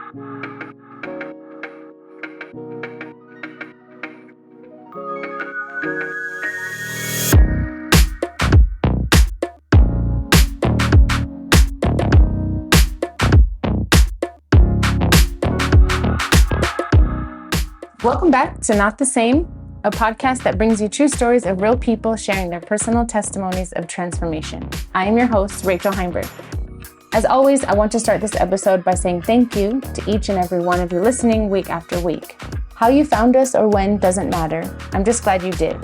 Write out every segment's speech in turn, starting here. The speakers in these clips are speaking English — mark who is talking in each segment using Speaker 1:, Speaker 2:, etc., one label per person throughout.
Speaker 1: Welcome back to Not the Same, a podcast that brings you true stories of real people sharing their personal testimonies of transformation. I am your host, Rachel Heinberg. As always, I want to start this episode by saying thank you to each and every one of you listening week after week. How you found us or when doesn't matter. I'm just glad you did.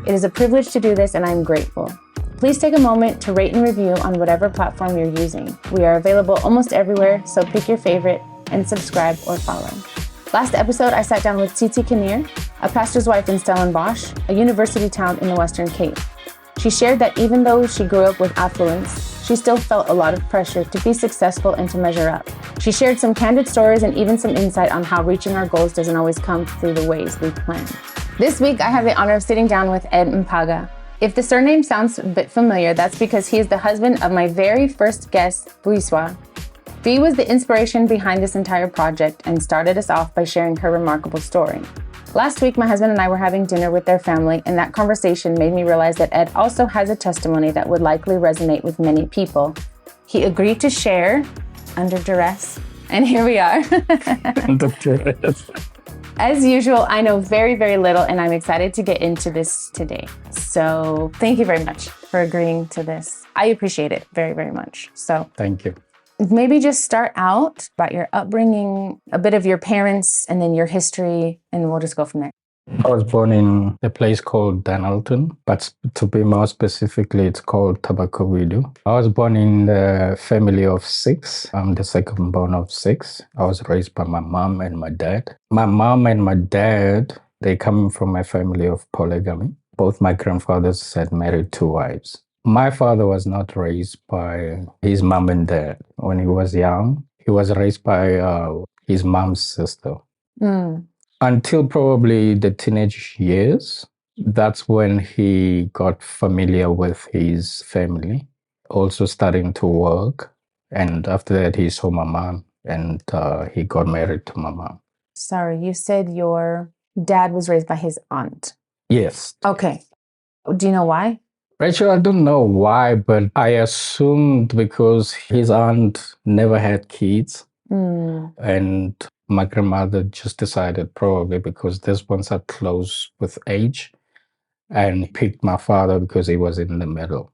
Speaker 1: It is a privilege to do this and I'm grateful. Please take a moment to rate and review on whatever platform you're using. We are available almost everywhere, so pick your favorite and subscribe or follow. Last episode, I sat down with Titi Kinnear, a pastor's wife in Stellenbosch, a university town in the Western Cape. She shared that even though she grew up with affluence, she still felt a lot of pressure to be successful and to measure up. She shared some candid stories and even some insight on how reaching our goals doesn't always come through the ways we plan. This week, I have the honor of sitting down with Ed Mphaga. If the surname sounds a bit familiar, that's because he is the husband of my very first guest, Buiswa. Bea was the inspiration behind this entire project and started us off by sharing her remarkable story. Last week, my husband and I were having dinner with their family, and that conversation made me realize that Ed also has a testimony that would likely resonate with many people. He agreed to share under duress, and here we are.
Speaker 2: Under duress.
Speaker 1: As usual, I know very, very little, and I'm excited to get into this today. So thank you very much for agreeing to this. I appreciate it very, very much. So
Speaker 2: Thank you.
Speaker 1: maybe just start out about your upbringing, a bit of your parents, and then your history, and we'll just go from there.
Speaker 2: I was born in a place called Danalton, but to be more specifically, it's called Tabakowidu. I was born in a family of 6. I'm the second born of 6. I was raised by my mom and my dad. My mom and my dad, they come from a family of polygamy. Both my grandfathers had married 2 wives. My father was not raised by his mom and dad. When he was young, he was raised by his mom's sister. Until probably the teenage years, that's when he got familiar with his family, also starting to work. And after that, he saw my mom and he got married to my mom.
Speaker 1: Sorry, you said your dad was raised by his aunt.
Speaker 2: Yes.
Speaker 1: Okay. Do you know why?
Speaker 2: Rachel, I don't know why, but I assumed because his aunt never had kids. And my grandmother just decided probably because these ones are close with age and picked my father because he was in the middle.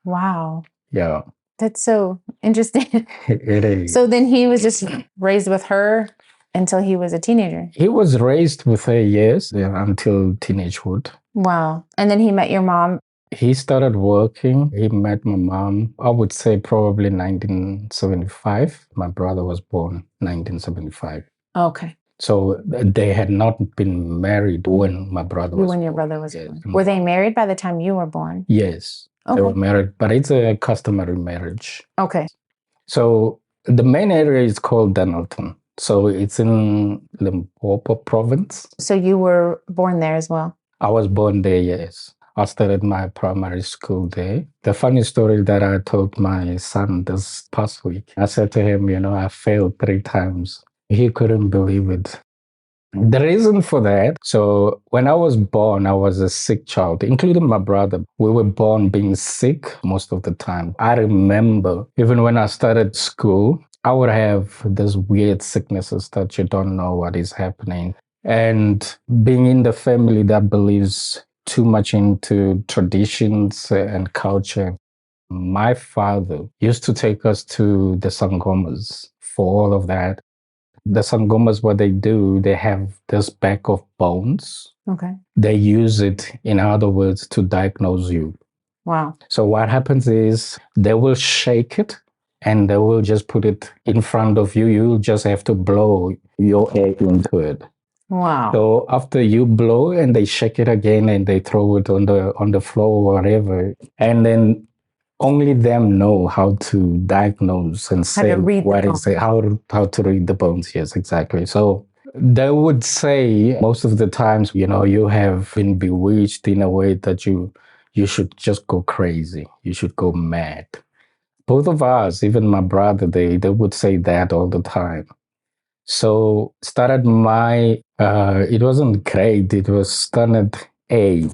Speaker 1: Wow.
Speaker 2: Yeah.
Speaker 1: That's so interesting.
Speaker 2: It is.
Speaker 1: So then he was just raised with her until he was a teenager.
Speaker 2: He was raised with her, yes, until teenagehood.
Speaker 1: Wow. And then he met your mom.
Speaker 2: He started working. He met my mom, I would say probably 1975. My brother was born 1975.
Speaker 1: Okay.
Speaker 2: So they had not been married when my brother was
Speaker 1: When your
Speaker 2: born.
Speaker 1: brother was
Speaker 2: Yes.
Speaker 1: born. Were they married by the time you were born?
Speaker 2: Yes, they were married, but it's a customary marriage.
Speaker 1: Okay.
Speaker 2: So the main area is called Danalton. So it's in Limpopo province.
Speaker 1: So you were born there as well?
Speaker 2: I was born there, yes. I started my primary school there. The funny story that I told my son this past week, I said to him, I failed 3 times. He couldn't believe it. The reason for that, so when I was born, I was a sick child, including my brother. We were born being sick most of the time. I remember even when I started school, I would have these weird sicknesses that you don't know what is happening. And being in the family that believes too much into traditions and culture, my father used to take us to the sangomas for all of that. The sangomas, what they do, they have this bag of bones.
Speaker 1: Okay.
Speaker 2: They use it, in other words, to diagnose you.
Speaker 1: Wow.
Speaker 2: So what happens is they will shake it and they will just put it in front of you. You just have to blow your air into it.
Speaker 1: Wow.
Speaker 2: So after you blow and they shake it again and they throw it on the floor or whatever, and then only them know how to diagnose and say what is it, how to read the bones. Yes, exactly. So they would say most of the times, you have been bewitched in a way that you should just go crazy. You should go mad. Both of us, even my brother, they would say that all the time. So started it wasn't grade, it was standard A.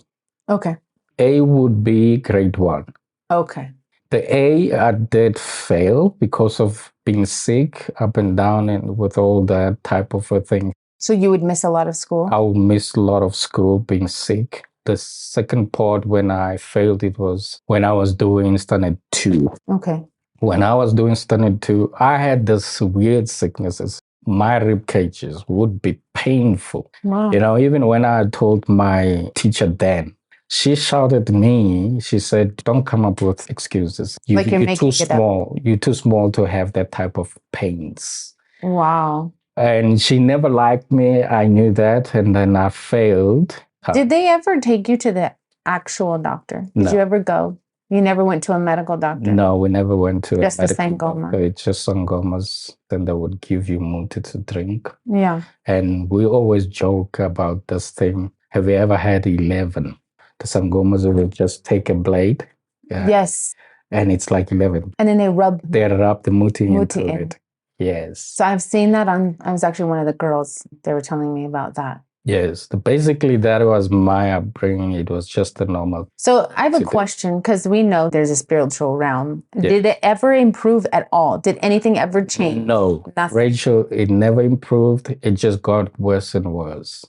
Speaker 1: Okay.
Speaker 2: A would be grade 1.
Speaker 1: Okay.
Speaker 2: The A I did fail because of being sick up and down and with all that type of a thing.
Speaker 1: So you would miss a lot of school?
Speaker 2: I would miss a lot of school being sick. The second part when I failed, it was when I was doing standard 2.
Speaker 1: Okay.
Speaker 2: When I was doing standard 2, I had this weird sicknesses. My rib cages would be painful.
Speaker 1: Wow.
Speaker 2: Even when I told my teacher then, she shouted at me. She said, "Don't come up with excuses.
Speaker 1: Like you're
Speaker 2: too
Speaker 1: making it up."
Speaker 2: small. You're too small to have that type of pains."
Speaker 1: Wow.
Speaker 2: And she never liked me. I knew that. And then I failed.
Speaker 1: Did they ever take you to the actual doctor? Did
Speaker 2: No.
Speaker 1: you ever go? You never went to a medical doctor?
Speaker 2: No, we never went to
Speaker 1: Just
Speaker 2: a
Speaker 1: the
Speaker 2: medical
Speaker 1: Sangoma.
Speaker 2: doctor. It's just sangomas. Then they would give you muti to drink.
Speaker 1: Yeah.
Speaker 2: And we always joke about this thing. Have you ever had 11? The sangomas will just take a blade. Yeah,
Speaker 1: Yes.
Speaker 2: and it's like 11.
Speaker 1: And then they rub
Speaker 2: the muti into
Speaker 1: in.
Speaker 2: it. Yes.
Speaker 1: So I've seen that I was actually one of the girls, they were telling me about that.
Speaker 2: Yes. Basically, that was my upbringing. It was just a normal.
Speaker 1: So I have a question, because we know there's a spiritual realm.
Speaker 2: Yeah.
Speaker 1: Did it ever improve at all? Did anything ever change?
Speaker 2: No.
Speaker 1: Nothing.
Speaker 2: Rachel, it never improved. It just got worse and worse.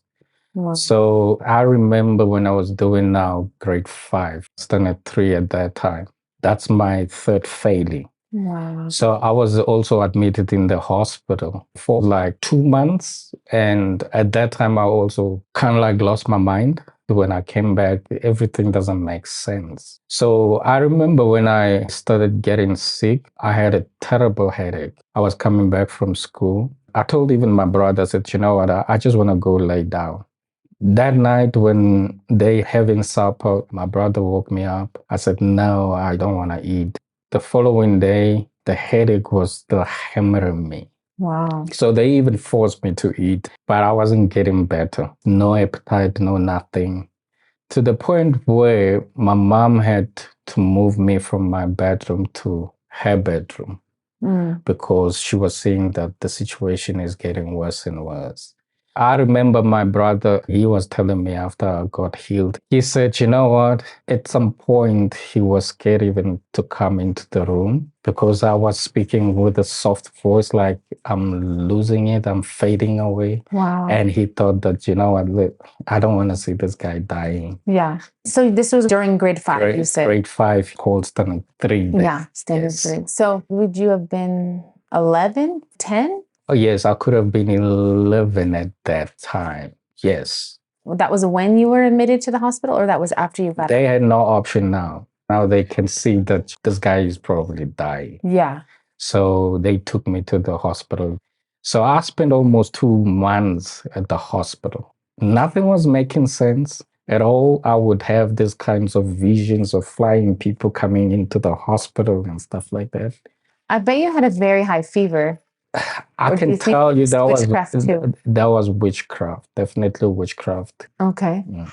Speaker 1: Wow.
Speaker 2: So I remember when I was doing now grade 5, standard 3 at that time. That's my third failing.
Speaker 1: Wow.
Speaker 2: So I was also admitted in the hospital for like 2 months. And at that time, I also kind of like lost my mind. When I came back, everything doesn't make sense. So I remember when I started getting sick, I had a terrible headache. I was coming back from school. I told even my brother, I said, you know what, I just want to go lay down. That night when they having supper, my brother woke me up. I said, no, I don't want to eat. The following day, the headache was still hammering me.
Speaker 1: Wow.
Speaker 2: So they even forced me to eat, but I wasn't getting better. No appetite, no nothing. To the point where my mom had to move me from my bedroom to her bedroom because she was seeing that the situation is getting worse and worse. I remember my brother, he was telling me after I got healed, he said, you know what, at some point he was scared even to come into the room because I was speaking with a soft voice, like I'm losing it, I'm fading away.
Speaker 1: Wow.
Speaker 2: And he thought that, you know what, I don't want to see this guy dying.
Speaker 1: Yeah. So this was during grade 5, you said?
Speaker 2: Grade 5 called standard 3.
Speaker 1: Yeah, standard 3. So would you have been 11, 10?
Speaker 2: Oh, yes, I could have been 11 at that time. Yes.
Speaker 1: That was when you were admitted to the hospital, or that was after you got out?
Speaker 2: They had no option now. Now they can see that this guy is probably dying.
Speaker 1: Yeah.
Speaker 2: So they took me to the hospital. So I spent almost 2 months at the hospital. Nothing was making sense at all. I would have these kinds of visions of flying people coming into the hospital and stuff like that.
Speaker 1: I bet you had a very high fever.
Speaker 2: I can tell you that was witchcraft, definitely witchcraft.
Speaker 1: Okay.
Speaker 2: Yeah.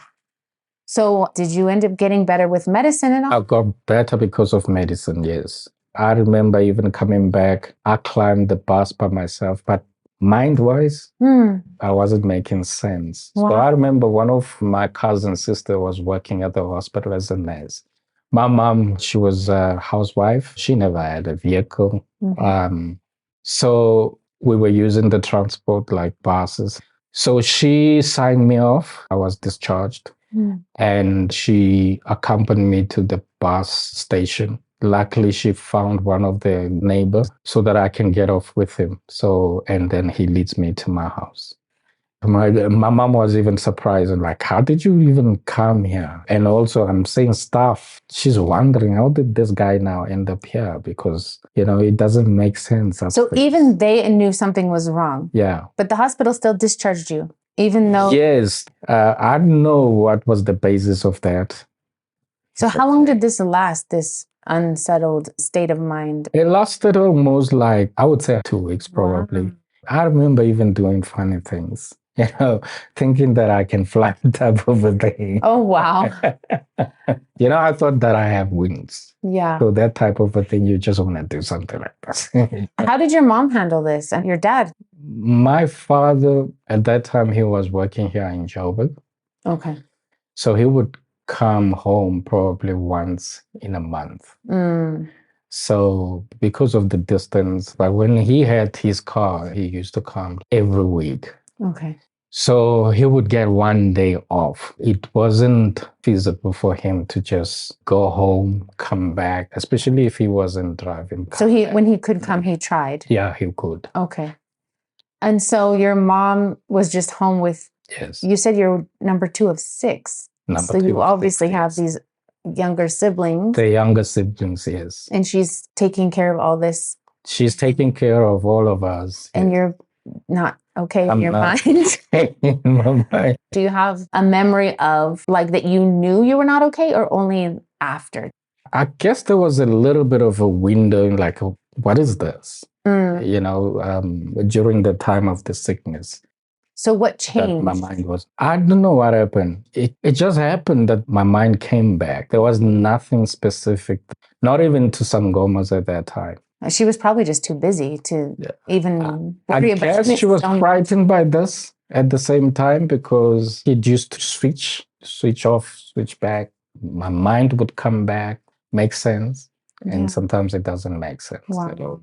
Speaker 1: So did you end up getting better with medicine and all?
Speaker 2: I got better because of medicine, yes. I remember even coming back, I climbed the bus by myself, but mind-wise, I wasn't making sense.
Speaker 1: Wow.
Speaker 2: So I remember one of my cousin's sister was working at the hospital as a nurse. My mom, she was a housewife. She never had a vehicle. So we were using the transport like buses. So she signed me off. I was discharged and she accompanied me to the bus station. Luckily, she found one of the neighbors so that I can get off with him. So, and then he leads me to my house. My mom was even surprised and like, how did you even come here? And also I'm saying stuff. She's wondering, how did this guy now end up here? Because, you know, it doesn't make sense.
Speaker 1: So even they knew something was wrong.
Speaker 2: Yeah.
Speaker 1: But the hospital still discharged you, even though...
Speaker 2: Yes. I don't know what was the basis of that.
Speaker 1: So how long did this last, this unsettled state of mind?
Speaker 2: It lasted almost like, I would say 2 weeks probably. Wow. I remember even doing funny things. You know, thinking that I can fly type of a thing.
Speaker 1: Oh, wow.
Speaker 2: You know, I thought that I have wings.
Speaker 1: Yeah.
Speaker 2: So that type of a thing, you just want to do something like that.
Speaker 1: How did your mom handle this and your dad?
Speaker 2: My father, at that time, he was working here in Joburg.
Speaker 1: Okay.
Speaker 2: So he would come home probably once in a month.
Speaker 1: Mm.
Speaker 2: So because of the distance, but when he had his car, he used to come every week.
Speaker 1: Okay.
Speaker 2: So he would get one day off. It wasn't feasible for him to just go home, come back, especially if he wasn't driving.
Speaker 1: So when he could come, he tried.
Speaker 2: Yeah, he could.
Speaker 1: Okay. And so your mom was just home with,
Speaker 2: Yes.
Speaker 1: you said you're number 2 of 6.
Speaker 2: Number
Speaker 1: so
Speaker 2: two
Speaker 1: you
Speaker 2: of
Speaker 1: obviously
Speaker 2: 6,
Speaker 1: have
Speaker 2: yes.
Speaker 1: these younger siblings.
Speaker 2: The younger siblings, yes.
Speaker 1: And she's taking care of all this.
Speaker 2: She's taking care of all of us.
Speaker 1: And
Speaker 2: yes.
Speaker 1: you're not okay
Speaker 2: I'm
Speaker 1: in your
Speaker 2: not
Speaker 1: mind.
Speaker 2: in my mind.
Speaker 1: Do you have a memory of like that you knew you were not okay or only after?
Speaker 2: I guess there was a little bit of a window, like, what is this?
Speaker 1: Mm.
Speaker 2: You know, during the time of the sickness.
Speaker 1: So what
Speaker 2: That
Speaker 1: changed?
Speaker 2: my mind was, I don't know what happened. It just happened that my mind came back. There was nothing specific, not even to Sangomas at that time.
Speaker 1: She was probably just too busy to even worry about it.
Speaker 2: I guess she was frightened by this at the same time because it used to switch off, switch back. My mind would come back, make sense. And sometimes it doesn't make sense at all.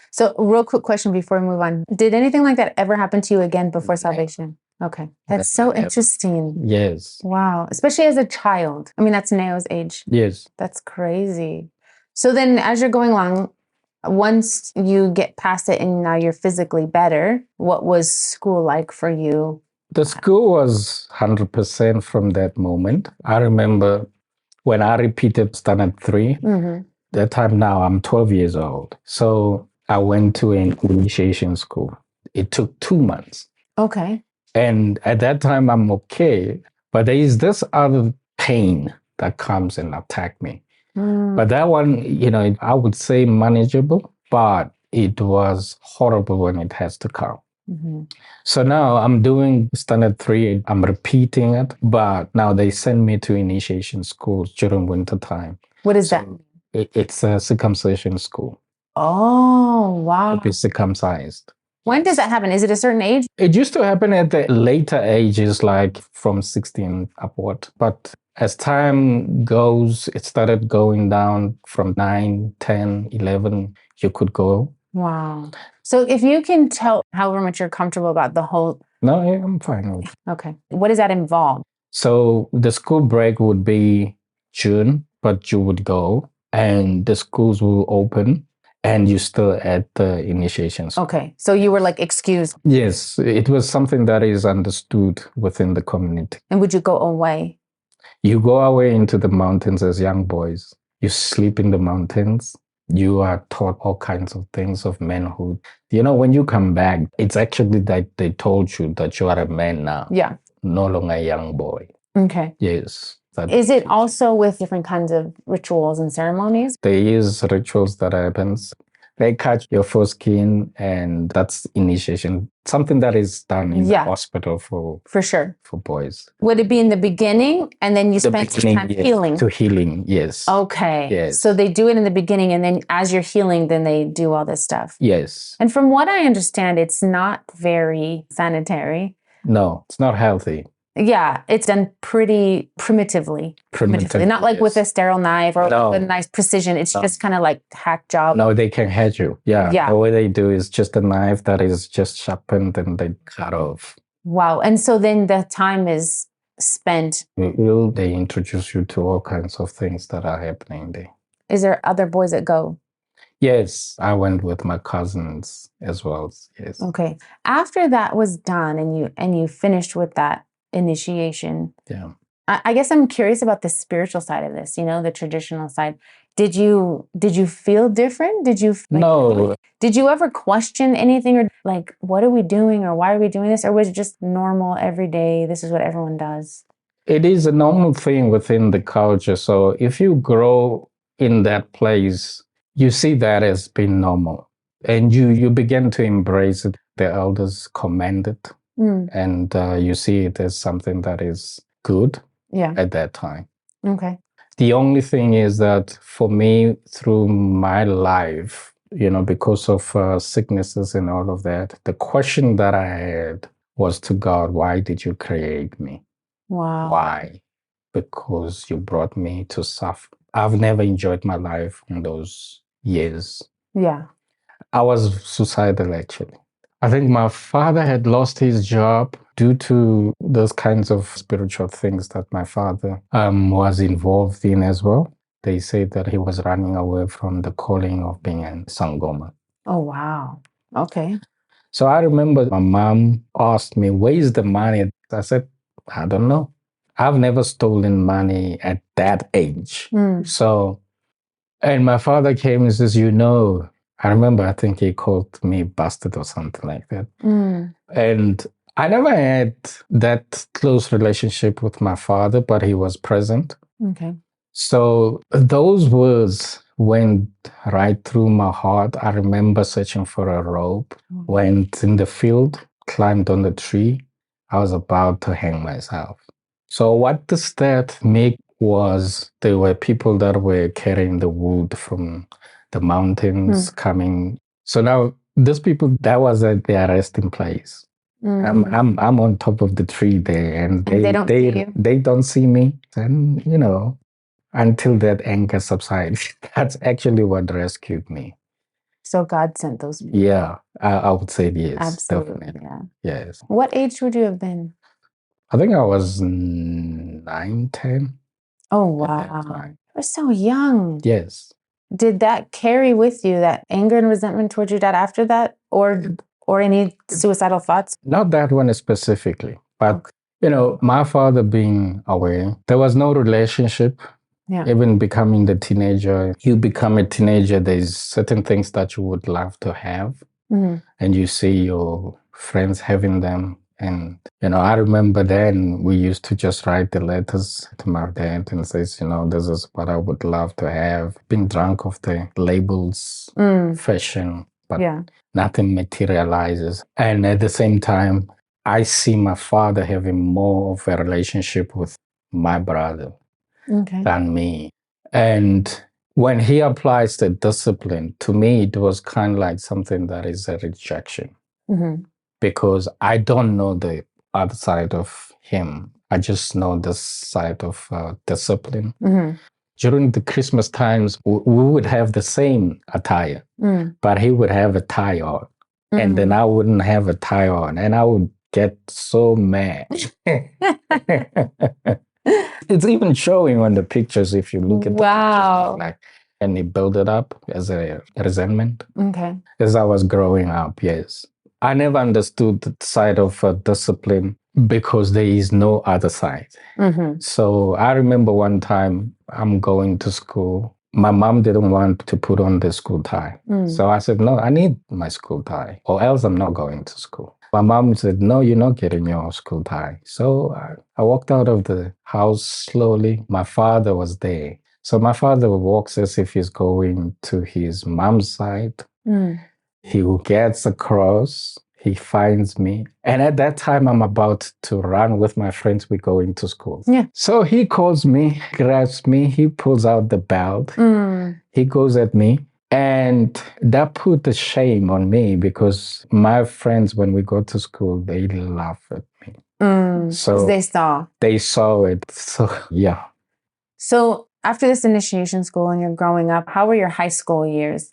Speaker 1: So real quick question before we move on. Did anything like that ever happen to you again before salvation? Okay. That's so interesting.
Speaker 2: Yes.
Speaker 1: Wow. Especially as a child. I mean, that's Neo's age.
Speaker 2: Yes.
Speaker 1: That's crazy. So then as you're going along, once you get past it and now you're physically better, what was school like for you?
Speaker 2: The school was 100% from that moment. I remember when I repeated standard 3, that time now I'm 12 years old. So I went to an initiation school. It took 2 months.
Speaker 1: Okay.
Speaker 2: And at that time, I'm okay. But there is this other pain that comes and attack me. But that one, you know, I would say manageable, but it was horrible when it has to come. So now I'm doing standard 3. I'm repeating it, but now they send me to initiation schools during winter time.
Speaker 1: What is that?
Speaker 2: It's a circumcision school.
Speaker 1: Oh, wow.
Speaker 2: To be circumcised.
Speaker 1: When does that happen? Is it a certain age?
Speaker 2: It used to happen at the later ages, like from 16 upward. But as time goes, it started going down from 9, 10, 11, you could go.
Speaker 1: Wow. So if you can tell however much you're comfortable about the whole...
Speaker 2: No, I'm fine with it.
Speaker 1: Okay. What does that involve?
Speaker 2: So the school break would be June, but you would go and the schools will open. And you're still at the initiation school.
Speaker 1: Okay. So you were like excused.
Speaker 2: Yes. It was something that is understood within the community.
Speaker 1: And would you go away?
Speaker 2: You go away into the mountains as young boys. You sleep in the mountains. You are taught all kinds of things of manhood. You know, when you come back, it's actually that they told you that you are a man now.
Speaker 1: Yeah.
Speaker 2: No longer a young boy.
Speaker 1: Okay.
Speaker 2: Yes.
Speaker 1: Is it also with different kinds of rituals and ceremonies?
Speaker 2: There is rituals that happens. They cut your foreskin, and that's initiation. Something that is done in the hospital for
Speaker 1: sure
Speaker 2: for boys.
Speaker 1: Would it be in the beginning, and then you spend some time healing?
Speaker 2: To healing, yes.
Speaker 1: Okay.
Speaker 2: Yes.
Speaker 1: So they do it in the beginning, and then as you're healing, then they do all this stuff.
Speaker 2: Yes.
Speaker 1: And from what I understand, it's not very sanitary.
Speaker 2: No, it's not healthy.
Speaker 1: Yeah, it's done pretty primitively. Not like with a sterile knife or with a nice precision. It's just kind of like hack job.
Speaker 2: No, they can hedge you. Yeah. The way they do is just a knife that is just sharpened and they cut off.
Speaker 1: Wow. And so then the time is spent.
Speaker 2: They introduce you to all kinds of things that are happening there.
Speaker 1: Is there other boys that go?
Speaker 2: Yes, I went with my cousins as well. Yes.
Speaker 1: Okay. After that was done and you finished with that initiation.
Speaker 2: Yeah.
Speaker 1: I guess I'm curious about the spiritual side of this, you know, the traditional side. Did you feel different?
Speaker 2: No.
Speaker 1: Did you ever question anything or like, what are we doing or why are we doing this? Or was it just normal every day? This is what everyone does.
Speaker 2: It is a normal thing within the culture. So if you grow in that place, you see that as being normal and you begin to embrace it. The elders command it. And you see it as something that is good at that time.
Speaker 1: Okay.
Speaker 2: The only thing is that for me, through my life, because of sicknesses and all of that. The question that I had was to God, why did you create me?
Speaker 1: Wow.
Speaker 2: Why? Because you brought me to suffer. I've never enjoyed my life in those years.
Speaker 1: Yeah.
Speaker 2: I was suicidal, actually. I think my father had lost his job due to those kinds of spiritual things that my father was involved in as well. They say that he was running away from the calling of being a Sangoma.
Speaker 1: Oh, wow. Okay.
Speaker 2: So I remember my mom asked me, where's the money? I said, I don't know. I've never stolen money at that age. So, and my father came and says, I remember, I think he called me bastard or something like that. And I never had that close relationship with my father, but he was present.
Speaker 1: Okay.
Speaker 2: So those words went right through my heart. I remember searching for a rope, went in the field, climbed on the tree. I was about to hang myself. So what does that make was there were people that were carrying the wood from the mountains coming. So now those people, that was their resting place. I'm on top of the tree there, and
Speaker 1: they don't see you.
Speaker 2: They don't see me, and until that anger subsides. That's actually what rescued me.
Speaker 1: So God sent those people.
Speaker 2: Yeah, I would say yes.
Speaker 1: Absolutely.
Speaker 2: Definitely.
Speaker 1: Yeah.
Speaker 2: Yes.
Speaker 1: What age would you have been?
Speaker 2: I think I was 9, 10.
Speaker 1: Oh, wow. You're so young.
Speaker 2: Yes.
Speaker 1: Did that carry with you, that anger and resentment towards your dad after that? Or any suicidal thoughts?
Speaker 2: Not that one specifically, but my father being away, there was no relationship.
Speaker 1: Yeah.
Speaker 2: Even becoming the teenager, you become a teenager, there's certain things that you would love to have, and you see your friends having them. And, I remember then we used to just write the letters to my dad and says, this is what I would love to have. Being drunk of the labels, fashion, but nothing materializes. And at the same time, I see my father having more of a relationship with my brother than me. And when he applies the discipline, to me, it was kind of like something that is a rejection because I don't know the other side of him. I just know this side of discipline. During the Christmas times, we would have the same attire, but he would have a tie on. And then I wouldn't have a tie on, and I would get so mad. It's even showing on the pictures if you look at the pictures. And he built it up as a resentment. Okay. As I was growing up, yes. I never understood the side of discipline because there is no other side. So I remember one time I'm going to school. My mom didn't want to put on the school tie. So I said, no, I need my school tie or else I'm not going to school. My mom said, no, you're not getting your school tie. So I walked out of the house slowly. My father was there. So my father walks as if he's going to his mom's side. He gets across. He finds me. And at that time, I'm about to run with my friends. We go into school. Yeah. So he calls me, grabs me. He pulls out the belt. He goes at me. And that put the shame on me because my friends, when we go to school, they laugh at me. So
Speaker 1: they saw.
Speaker 2: They saw it. So, yeah.
Speaker 1: So after this initiation school and you're growing up, how were your high school years?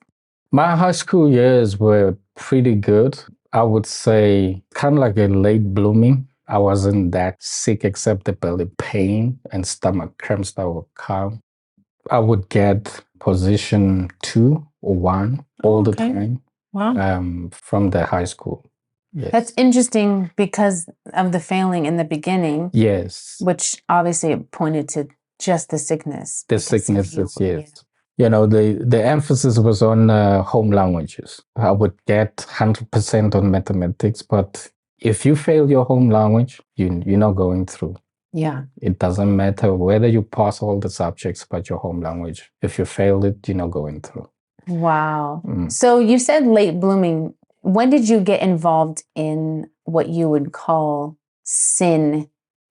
Speaker 2: My high school years were pretty good. I would say kind of like a late blooming. I wasn't that sick except the belly pain and stomach cramps that would come. I would get position 2 or 1 all the time. Wow. From the high school. Yes.
Speaker 1: That's interesting because of the failing in the beginning.
Speaker 2: Yes.
Speaker 1: Which obviously pointed to just the sickness.
Speaker 2: The sicknesses, yes. The emphasis was on home languages. I would get 100% on mathematics, but if you fail your home language, you're not going through. Yeah. It doesn't matter whether you pass all the subjects, but your home language, if you fail it, you're not going through.
Speaker 1: Wow. So you said late blooming. When did you get involved in what you would call sin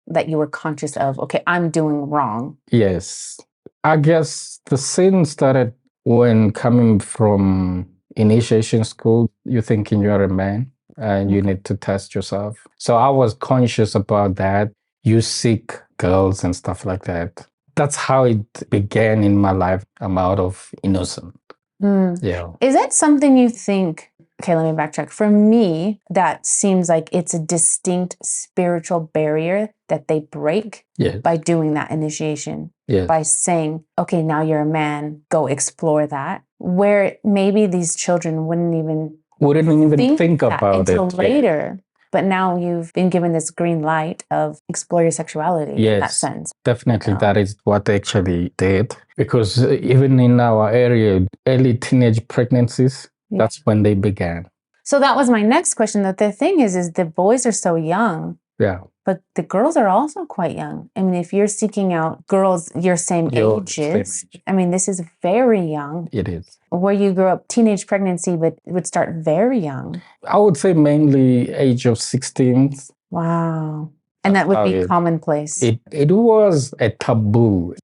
Speaker 1: that you were conscious of? Okay, I'm doing wrong.
Speaker 2: Yes. I guess the sin started when coming from initiation school, you're thinking you're a man and you need to test yourself. So I was conscious about that. You seek girls and stuff like that. That's how it began in my life. I'm out of innocent. Yeah.
Speaker 1: Is that something you think? Okay, let me backtrack. For me, that seems like it's a distinct spiritual barrier that they break by doing that initiation. By saying, okay, now you're a man, go explore that. Where maybe these children wouldn't even
Speaker 2: think about
Speaker 1: until
Speaker 2: it
Speaker 1: later. But now you've been given this green light of explore your sexuality in that sense.
Speaker 2: Definitely, that is what they actually did. Because even in our area, early teenage pregnancies, that's when they began.
Speaker 1: So that was my next question. That the thing is the boys are so young.
Speaker 2: Yeah.
Speaker 1: But the girls are also quite young. I mean, if you're seeking out girls your same ages, I mean, this is very young.
Speaker 2: It is.
Speaker 1: Where you grew up, teenage pregnancy would start very young.
Speaker 2: I would say mainly age of 16.
Speaker 1: Wow. And that would be commonplace.
Speaker 2: It was a taboo.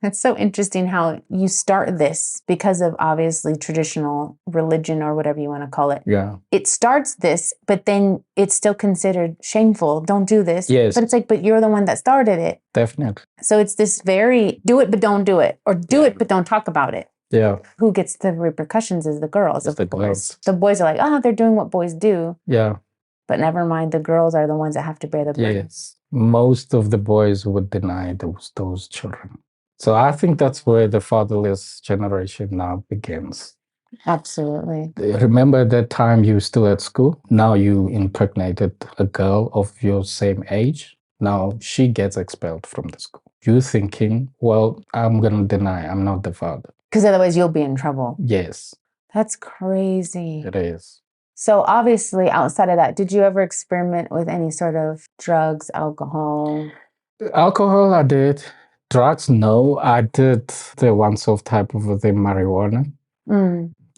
Speaker 1: It's so interesting how you start this because of obviously traditional religion or whatever you want to call it.
Speaker 2: Yeah.
Speaker 1: It starts this, but then it's still considered shameful. Don't do this.
Speaker 2: Yes.
Speaker 1: But it's like, but you're the one that started it.
Speaker 2: Definitely.
Speaker 1: So it's this very do it, but don't do it. Or do it, but don't talk about it.
Speaker 2: Yeah.
Speaker 1: Who gets the repercussions is the girls, of course.
Speaker 2: Girls.
Speaker 1: The boys are like, oh, they're doing what boys do.
Speaker 2: Yeah.
Speaker 1: But never mind, the girls are the ones that have to bear the burden.
Speaker 2: Yes. Most of the boys would deny those children. So I think that's where the fatherless generation now begins.
Speaker 1: Absolutely.
Speaker 2: Remember at that time you were still at school? Now you impregnated a girl of your same age. Now she gets expelled from the school. You're thinking, well, I'm going to deny I'm not the father.
Speaker 1: Because otherwise you'll be in trouble.
Speaker 2: Yes.
Speaker 1: That's crazy.
Speaker 2: It is.
Speaker 1: So obviously, outside of that, did you ever experiment with any sort of drugs, alcohol?
Speaker 2: Alcohol, I did. Drugs, no. I did the once-off type of the marijuana.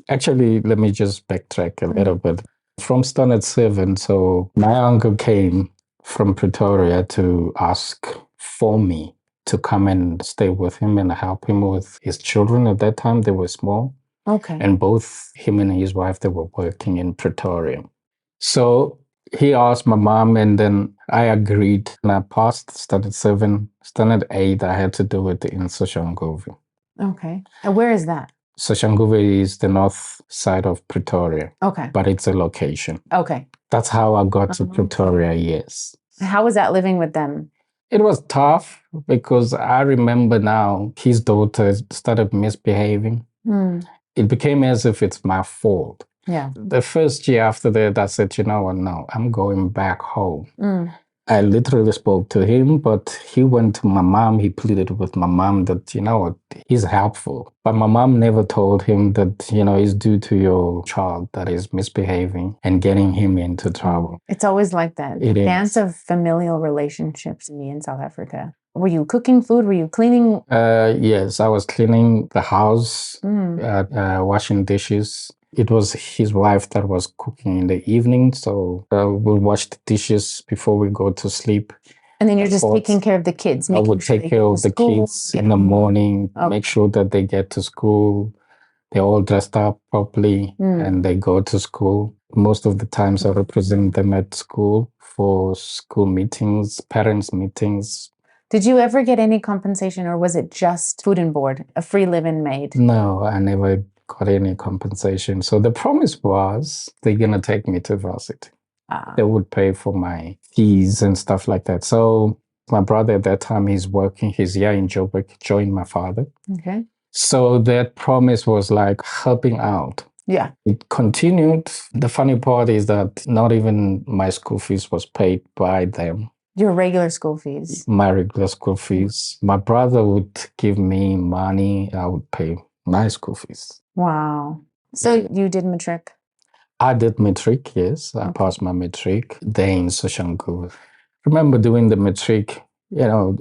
Speaker 2: Actually, let me just backtrack a little bit. From Standard 7, so my uncle came from Pretoria to ask for me to come and stay with him and help him with his children. At that time, they were small.
Speaker 1: Okay.
Speaker 2: And both him and his wife, they were working in Pretoria. So he asked my mom, and then I agreed. And I passed Standard 7, Standard 8. I had to do it in Soshanguve.
Speaker 1: Okay. And where is that?
Speaker 2: Soshanguve is the north side of Pretoria.
Speaker 1: Okay.
Speaker 2: But it's a location.
Speaker 1: Okay.
Speaker 2: That's how I got to Pretoria, yes.
Speaker 1: How was that living with them?
Speaker 2: It was tough because I remember now his daughter started misbehaving. It became as if it's my fault.
Speaker 1: Yeah.
Speaker 2: The first year after that, I said, you know what, no, I'm going back home. I literally spoke to him, but he went to my mom. He pleaded with my mom that, you know what, he's helpful. But my mom never told him that, you know, it's due to your child that is misbehaving and getting him into trouble.
Speaker 1: It's always like that.
Speaker 2: It is.
Speaker 1: Dance of familial relationships in South Africa. Were you cooking food? Were you cleaning?
Speaker 2: Yes, I was cleaning the house, washing dishes. It was his wife that was cooking in the evening, so we'll wash the dishes before we go to sleep.
Speaker 1: And then you're just taking care of the kids.
Speaker 2: I would take care of the kids in the morning, make sure that they get to school. They're all dressed up properly and they go to school. Most of the times I represent them at school for school meetings, parents' meetings.
Speaker 1: Did you ever get any compensation, or was it just food and board, a free living made?
Speaker 2: No, I never got any compensation. So the promise was they're going to take me to varsity. They would pay for my fees and stuff like that. So my brother at that time, he's here in Joburg, joined my father.
Speaker 1: Okay.
Speaker 2: So that promise was like helping out.
Speaker 1: Yeah.
Speaker 2: It continued. The funny part is that not even my school fees was paid by them.
Speaker 1: Your regular school fees?
Speaker 2: My regular school fees. My brother would give me money. I would pay my school fees.
Speaker 1: Wow. So you did matric?
Speaker 2: I did matric, yes. I passed my matric there in Soshanguve. Remember doing the matric, you know,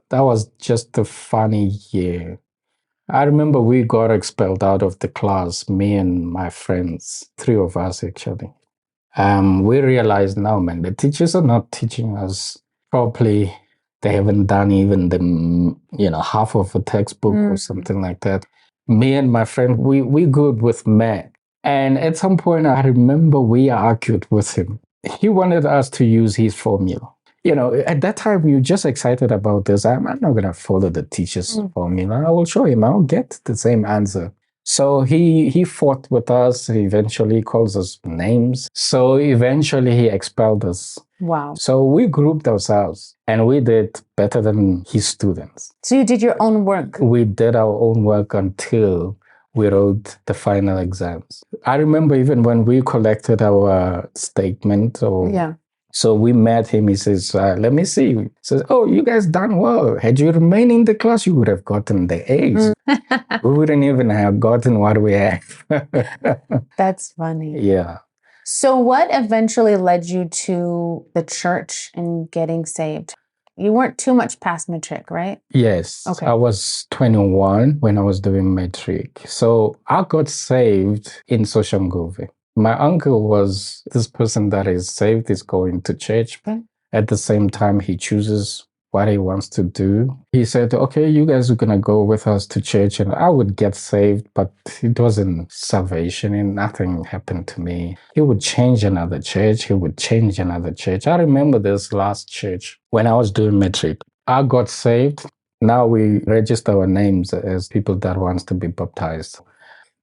Speaker 2: that was just a funny year. I remember we got expelled out of the class, me and my friends, 3 of us actually. We realized now, man, the teachers are not teaching us properly. They haven't done even the, half of a textbook or something like that. Me and my friend, we good with math. And at some point, I remember we argued with him. He wanted us to use his formula. At that time, we were just excited about this. I'm not going to follow the teacher's formula. I will show him. I'll get the same answer. So he fought with us. He eventually calls us names. So eventually he expelled us.
Speaker 1: Wow.
Speaker 2: So we grouped ourselves and we did better than his students.
Speaker 1: So you did your own work?
Speaker 2: We did our own work until we wrote the final exams. I remember even when we collected our statement. So we met him. He says, let me see. He says, oh, you guys done well. Had you remained in the class, you would have gotten the A's. We wouldn't even have gotten what we have.
Speaker 1: That's funny.
Speaker 2: Yeah.
Speaker 1: So what eventually led you to the church and getting saved? You weren't too much past matric, right?
Speaker 2: Yes. Okay. I was 21 when I was doing matric. So I got saved in Soshanguve. My uncle was this person that is saved, is going to church. Okay. At the same time, he chooses what he wants to do. He said, okay, you guys are going to go with us to church and I would get saved, but it wasn't salvation and nothing happened to me. He would change another church. He would change another church. I remember this last church when I was doing matric. I got saved. Now we register our names as people that wants to be baptized.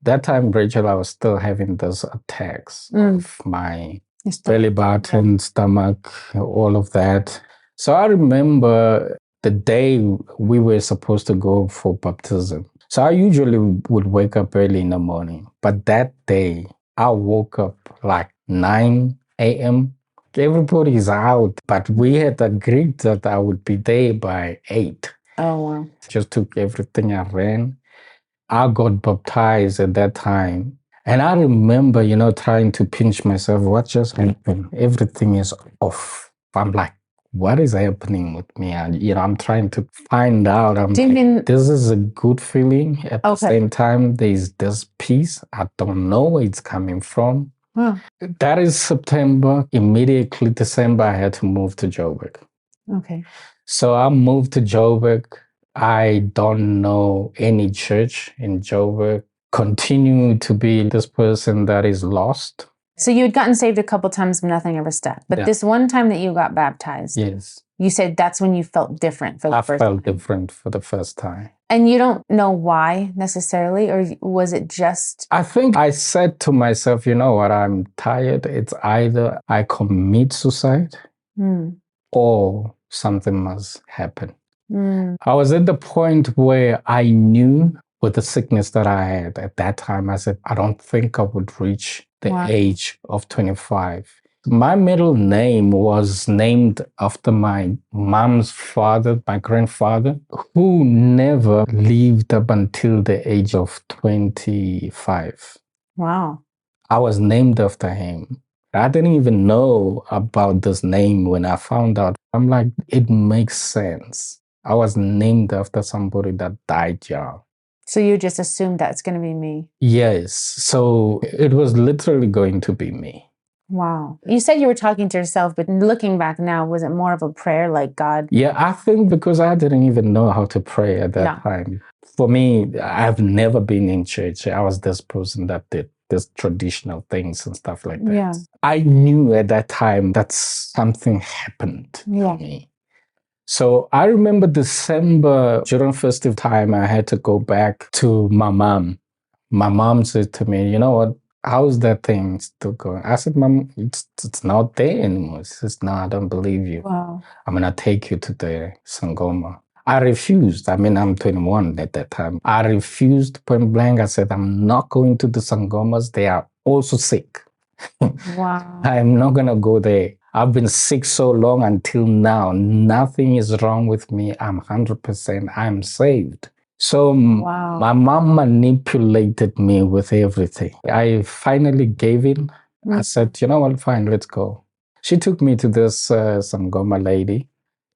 Speaker 2: That time, Rachel, I was still having those attacks of my belly button, stomach, all of that. So I remember the day we were supposed to go for baptism. So I usually would wake up early in the morning. But that day, I woke up like 9 a.m. Everybody's out, but we had agreed that I would be there by 8.
Speaker 1: Oh, wow.
Speaker 2: Just took everything I ran. I got baptized at that time. And I remember, trying to pinch myself. What just happened? Everything is off. I'm like, what is happening with me? And, I'm trying to find out. This is a good feeling. At the same time, there's this peace. I don't know where it's coming from.
Speaker 1: Huh.
Speaker 2: That is September. Immediately December, I had to move to Joburg.
Speaker 1: Okay.
Speaker 2: So I moved to Joburg. I don't know any church in Joburg. Continue to be this person that is lost.
Speaker 1: So you had gotten saved a couple times, but nothing ever stuck. But this one time that you got baptized,
Speaker 2: yes,
Speaker 1: you said that's when you felt different for the first time.
Speaker 2: I felt different for the first time.
Speaker 1: And you don't know why necessarily, or was it just?
Speaker 2: I think I said to myself, you know what, I'm tired. It's either I commit suicide or something must happen. I was at the point where I knew with the sickness that I had at that time, I said, I don't think I would reach the age of 25. My middle name was named after my mom's father, my grandfather, who never lived up until the age of 25.
Speaker 1: Wow.
Speaker 2: I was named after him. I didn't even know about this name when I found out. I'm like, it makes sense. I was named after somebody that died young.
Speaker 1: So you just assumed that's going to be me?
Speaker 2: Yes. So it was literally going to be me.
Speaker 1: Wow. You said you were talking to yourself, but looking back now, was it more of a prayer like God?
Speaker 2: Yeah, I think because I didn't even know how to pray at that time. For me, I've never been in church. I was this person that did this traditional things and stuff like that.
Speaker 1: Yeah.
Speaker 2: I knew at that time that something happened to me. So I remember December, during festive time, I had to go back to my mom. My mom said to me, you know what, how's that thing still going? I said, Mom, it's not there anymore. She says, no, I don't believe you.
Speaker 1: Wow.
Speaker 2: I'm going to take you to the Sangoma. I refused. I'm 21 at that time. I refused point blank. I said, I'm not going to the Sangomas. They are also sick.
Speaker 1: Wow.
Speaker 2: I'm not going to go there. I've been sick so long until now. Nothing is wrong with me. I'm 100%. I'm saved. So my mom manipulated me with everything. I finally gave in. I said, you know what, fine, let's go. She took me to this Sangoma lady.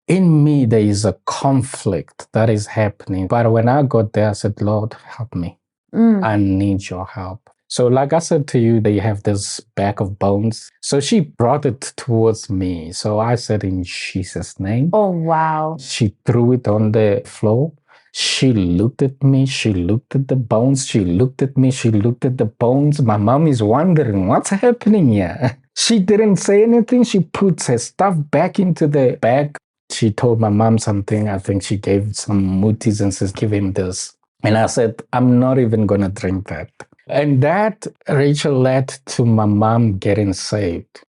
Speaker 2: In me, there is a conflict that is happening. But when I got there, I said, Lord, help me. I need your help. So like I said to you, they have this bag of bones. So she brought it towards me. So I said, in Jesus' name.
Speaker 1: Oh, wow.
Speaker 2: She threw it on the floor. She looked at me, she looked at the bones, she looked at me, she looked at the bones. My mom is wondering, what's happening here? She didn't say anything. She puts her stuff back into the bag. She told my mom something. I think she gave some mooties and says, give him this. And I said, I'm not even going to drink that. And that, Rachel, led to my mom getting saved.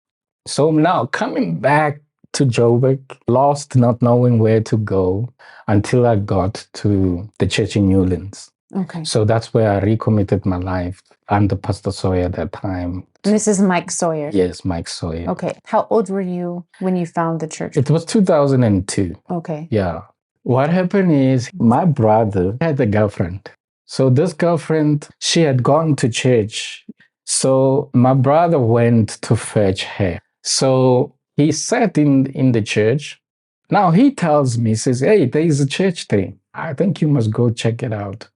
Speaker 2: So now coming back to Joburg, lost, not knowing where to go until I got to the church in Newlands.
Speaker 1: Okay.
Speaker 2: So that's where I recommitted my life under Pastor Sawyer at that time.
Speaker 1: And this is Mike Sawyer.
Speaker 2: Yes, Mike Sawyer.
Speaker 1: Okay. How old were you when you found the church?
Speaker 2: It was 2002.
Speaker 1: Okay.
Speaker 2: Yeah. What happened is my brother had a girlfriend. So this girlfriend, she had gone to church. So my brother went to fetch her. So he sat in the church. Now he tells me, he says, hey, there is a church there. I think you must go check it out.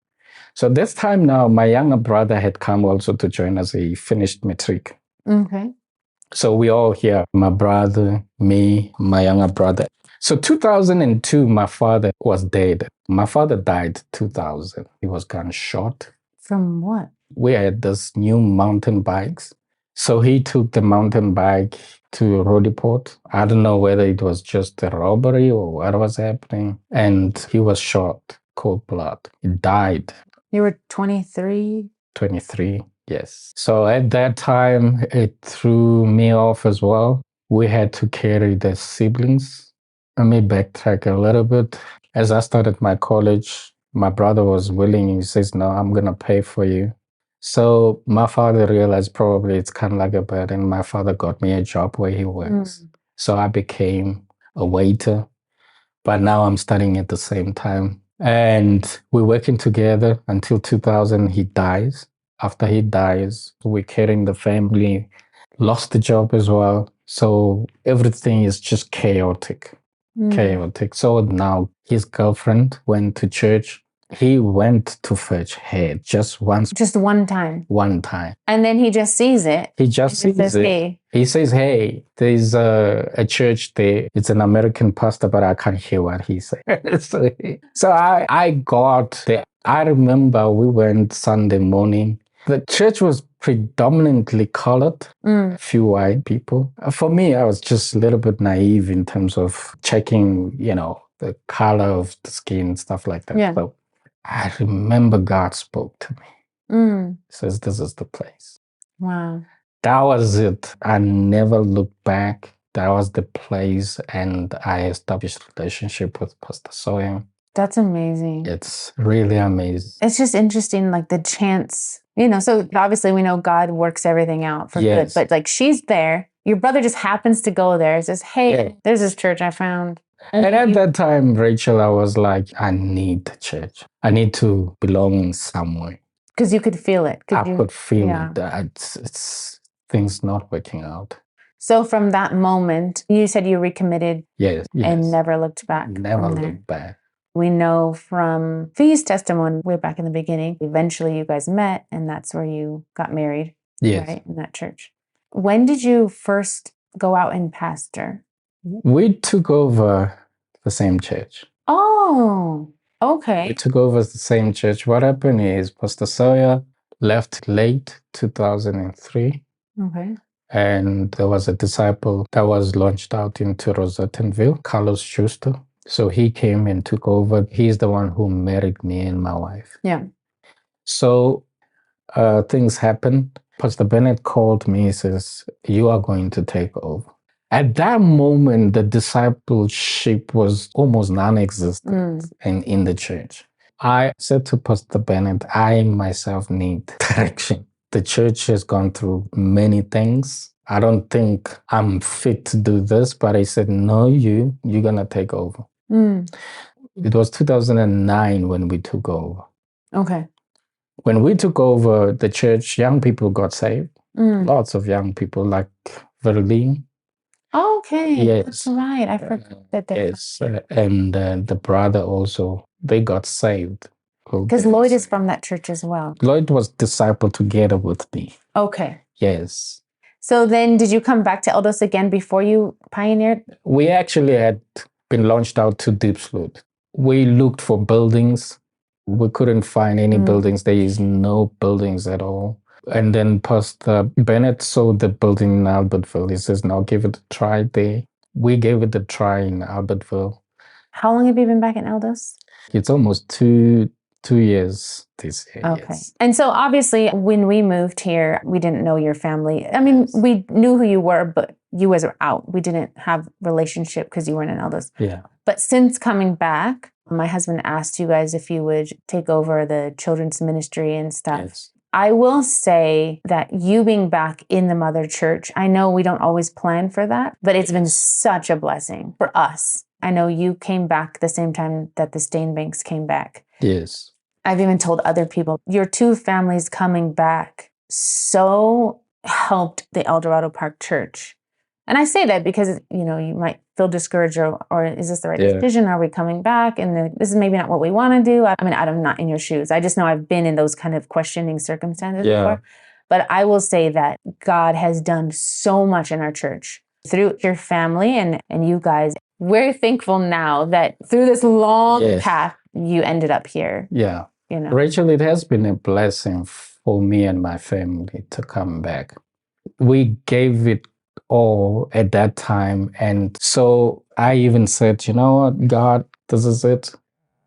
Speaker 2: So this time now, my younger brother had come also to join us. He finished matric.
Speaker 1: Okay.
Speaker 2: So we all here, my brother, me, my younger brother. So 2002, my father was dead. My father died 2000. He was gunshot.
Speaker 1: From what?
Speaker 2: We had this new mountain bikes. So he took the mountain bike to Rodiport. I don't know whether it was just a robbery or what was happening. And he was shot, cold blood. He died.
Speaker 1: You were 23?
Speaker 2: 23, yes. So at that time, it threw me off as well. We had to carry the siblings. Let me backtrack a little bit. As I started my college, my brother was willing. He says, no, I'm going to pay for you. So my father realized probably it's kind of like a burden. My father got me a job where he works. So I became a waiter, but now I'm studying at the same time. And we're working together until 2000. He dies. After he dies, we're carrying the family, lost the job as well. So everything is just chaotic. Chaotic. So now his girlfriend went to church. He went to fetch her just once.
Speaker 1: Just one time.
Speaker 2: One time.
Speaker 1: And then he just sees it.
Speaker 2: He just sees
Speaker 1: says,
Speaker 2: it.
Speaker 1: hey.
Speaker 2: He says, hey, there's a church there. It's an American pastor, but I can't hear what he said. so I got there. I remember we went Sunday morning. The church was predominantly colored, a few white people. For me, I was just a little bit naive in terms of checking, the color of the skin, stuff like that.
Speaker 1: Yeah.
Speaker 2: So I remember God spoke to me. He says, this is the place.
Speaker 1: Wow.
Speaker 2: That was it. I never looked back. That was the place. And I established a relationship with Pastor Sawyer.
Speaker 1: That's amazing.
Speaker 2: It's really amazing.
Speaker 1: It's just interesting, like the chance, so obviously we know God works everything out for good, but like she's there. Your brother just happens to go there. Says, hey, there's this church I found.
Speaker 2: And at that time, Rachel, I was like, I need the church. I need to belong somewhere.
Speaker 1: Because you could feel it.
Speaker 2: I could feel that it's things not working out.
Speaker 1: So from that moment, you said you recommitted.
Speaker 2: Yes.
Speaker 1: And never looked back.
Speaker 2: Never looked back.
Speaker 1: We know from Fee's testimony way back in the beginning, eventually you guys met and that's where you got married.
Speaker 2: Yes.
Speaker 1: Right, in that church. When did you first go out and pastor?
Speaker 2: We took over the same church.
Speaker 1: Oh, okay.
Speaker 2: We took over the same church. What happened is Pastor Sawyer left late 2003.
Speaker 1: Okay.
Speaker 2: And there was a disciple that was launched out into Rosettenville, Carlos Schuster. So he came and took over. He's the one who married me and my wife.
Speaker 1: Yeah.
Speaker 2: So things happened. Pastor Bennett called me. He says, you are going to take over. At that moment, the discipleship was almost non-existent in the church. I said to Pastor Bennett, I myself need direction. The church has gone through many things. I don't think I'm fit to do this, but I said, no, you're going to take over. It was 2009 when we took over.
Speaker 1: Okay.
Speaker 2: When we took over the church, young people got saved. Lots of young people like Verlene.
Speaker 1: Okay.
Speaker 2: Yes.
Speaker 1: That's right. I forgot that.
Speaker 2: Yes. And the brother also, they got saved.
Speaker 1: Because Lloyd is from that church as well.
Speaker 2: Lloyd was discipled together with me.
Speaker 1: Okay.
Speaker 2: Yes.
Speaker 1: So then did you come back to Eldos again before you pioneered?
Speaker 2: We actually had been launched out to Diepsloot. We looked for buildings. We couldn't find any buildings. There is no buildings at all. And then Pastor Bennett saw the building in Albertville. He says, now give it a try there. We gave it a try in Albertville.
Speaker 1: How long have you been back in Eldos?
Speaker 2: It's almost two years this year.
Speaker 1: Okay.
Speaker 2: Yes.
Speaker 1: And so obviously when we moved here, we didn't know your family. I mean, we knew who you were, but you guys were out. We didn't have relationship because you weren't in Eldos.
Speaker 2: Yeah.
Speaker 1: But since coming back, my husband asked you guys if you would take over the children's ministry and stuff.
Speaker 2: Yes.
Speaker 1: I will say that you being back in the mother church, I know we don't always plan for that, but it's been such a blessing for us. I know you came back the same time that the Stainbanks came back.
Speaker 2: Yes.
Speaker 1: I've even told other people, your two families coming back so helped the El Dorado Park Church. And I say that because, you know, you might feel discouraged or is this the right decision? Are we coming back? And this is maybe not what we want to do. I mean, I'm not in your shoes. I just know I've been in those kind of questioning circumstances before. But I will say that God has done so much in our church through your family and you guys. We're thankful now that through this long path, you ended up here.
Speaker 2: Yeah.
Speaker 1: You know,
Speaker 2: Rachel, it has been a blessing for me and my family to come back. We gave it all at that time. And so I even said, you know what, God, this is it.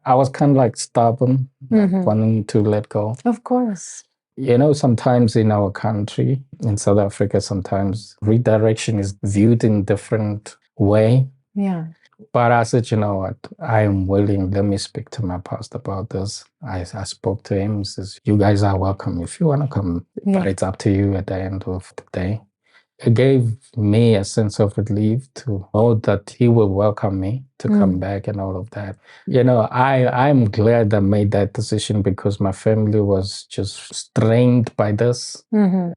Speaker 2: I was kind of like stubborn, wanting to let go.
Speaker 1: Of course.
Speaker 2: You know, sometimes in our country, in South Africa, sometimes redirection is viewed in different way.
Speaker 1: Yeah.
Speaker 2: But I said, you know what, I am willing. Let me speak to my pastor about this. I spoke to him. He says, you guys are welcome if you want to come, but it's up to you at the end of the day. It gave me a sense of relief to know that he will welcome me to come back and all of that. You know, I'm glad I made that decision because my family was just strained by this. And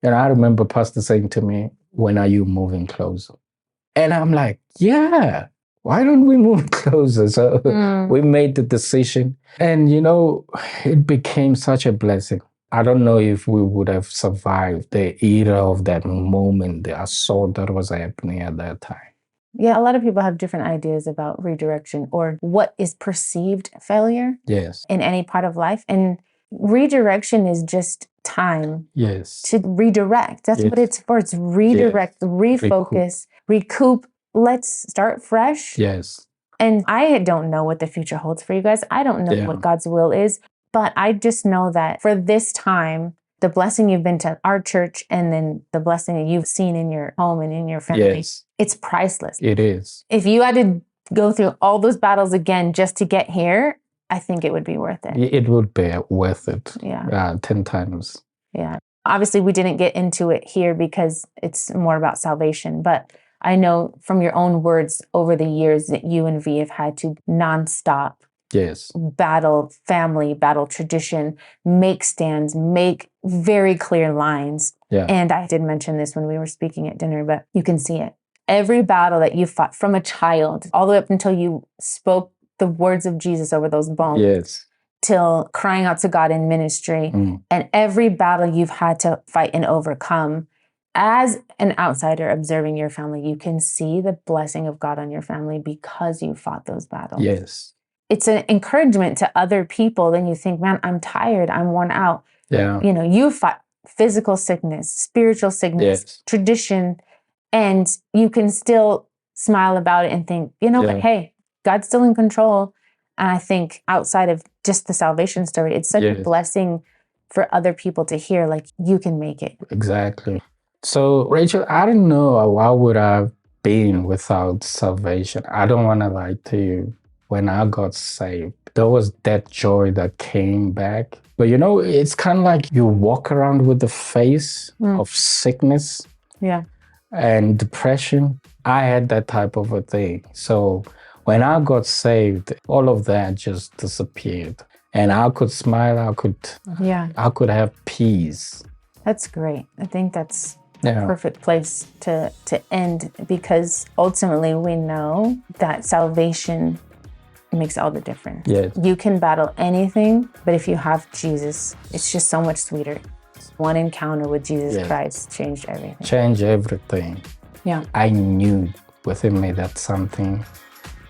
Speaker 2: I remember Pastor saying to me, when are you moving closer? And I'm like, yeah, why don't we move closer? So we made the decision. And, you know, it became such a blessing. I don't know if we would have survived the era of that moment, the assault that was happening at that time.
Speaker 1: Yeah, a lot of people have different ideas about redirection or what is perceived failure in any part of life. And redirection is just time to redirect. That's what it's for. It's redirect, refocus, recoup. Let's start fresh.
Speaker 2: Yes.
Speaker 1: And I don't know what the future holds for you guys. I don't know what God's will is. But I just know that for this time, the blessing you've been to our church and then the blessing that you've seen in your home and in your family, it's priceless.
Speaker 2: It is.
Speaker 1: If you had to go through all those battles again just to get here, I think it would be worth it.
Speaker 2: It would be worth it. 10 times.
Speaker 1: Yeah. Obviously, we didn't get into it here because it's more about salvation. But I know from your own words over the years that you and V have had to nonstop battle family, battle tradition, make stands, make very clear lines. And I did mention this when we were speaking at dinner, but you can see it. Every battle that you fought from a child, all the way up until you spoke the words of Jesus over those bones, till crying out to God in ministry, and every battle you've had to fight and overcome. As an outsider observing your family, you can see the blessing of God on your family because you fought those battles.
Speaker 2: Yes.
Speaker 1: It's an encouragement to other people. Then you think, man, I'm tired. I'm worn out.
Speaker 2: Yeah.
Speaker 1: You know, you fought physical sickness, spiritual sickness, tradition, and you can still smile about it and think, you know, but hey, God's still in control. And I think outside of just the salvation story, it's such a blessing for other people to hear, like, you can make it.
Speaker 2: Exactly. So, Rachel, I don't know how would I have been without salvation. I don't want to lie to you. When I got saved, there was that joy that came back. But, you know, it's kind of like you walk around with the face of sickness and depression. I had that type of a thing. So when I got saved, all of that just disappeared. And I could smile. I could have peace.
Speaker 1: That's great. I think that's a perfect place to end, because ultimately we know that salvation makes all the difference. You can battle anything, but if you have Jesus, it's just so much sweeter. One encounter with Jesus Christ changed everything.
Speaker 2: Changed everything.
Speaker 1: Yeah.
Speaker 2: I knew within me that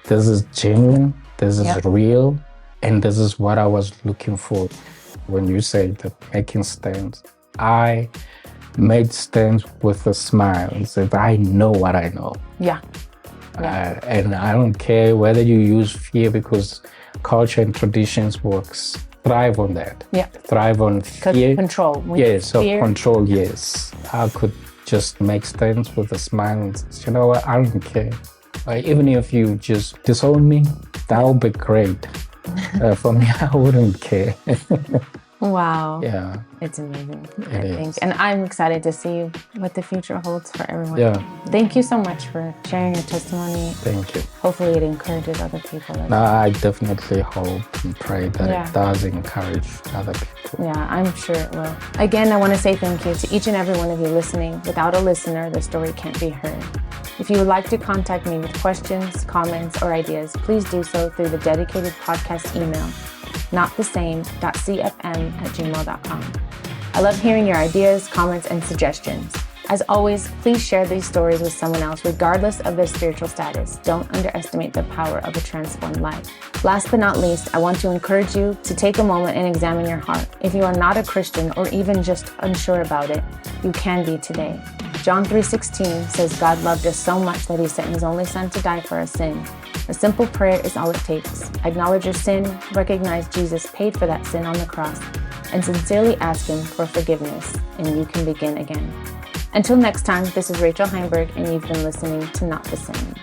Speaker 2: this is genuine. This is real, and this is what I was looking for. When you say that making stands, I made stands with a smile and said, I know what I know.
Speaker 1: Yeah.
Speaker 2: And I don't care whether you use fear, because culture and traditions works thrive on that.
Speaker 1: Yeah.
Speaker 2: Thrive on fear.
Speaker 1: Control.
Speaker 2: Yes, so control, yes. I could just make stands with a smile and say, you know what, I don't care. Even if you just disown me, that would be great. For me, I wouldn't care.
Speaker 1: Wow.
Speaker 2: Yeah.
Speaker 1: It's amazing,
Speaker 2: I
Speaker 1: think. And I'm excited to see what the future holds for everyone.
Speaker 2: Yeah.
Speaker 1: Thank you so much for sharing your testimony.
Speaker 2: Thank you.
Speaker 1: Hopefully it encourages other people.
Speaker 2: I definitely hope and pray that it does encourage other people.
Speaker 1: Yeah, I'm sure it will. Again, I want to say thank you to each and every one of you listening. Without a listener, the story can't be heard. If you would like to contact me with questions, comments, or ideas, please do so through the dedicated podcast email, notthesame.cfm@gmail.com. I love hearing your ideas, comments, and suggestions. As always, please share these stories with someone else, regardless of their spiritual status. Don't underestimate the power of a transformed life. Last but not least, I want to encourage you to take a moment and examine your heart. If you are not a Christian or even just unsure about it, you can be today. John 3:16 says God loved us so much that he sent his only son to die for our sin. A simple prayer is all it takes. Acknowledge your sin, recognize Jesus paid for that sin on the cross, and sincerely ask him for forgiveness, and you can begin again. Until next time, this is Rachel Heinberg, and you've been listening to Not the Same.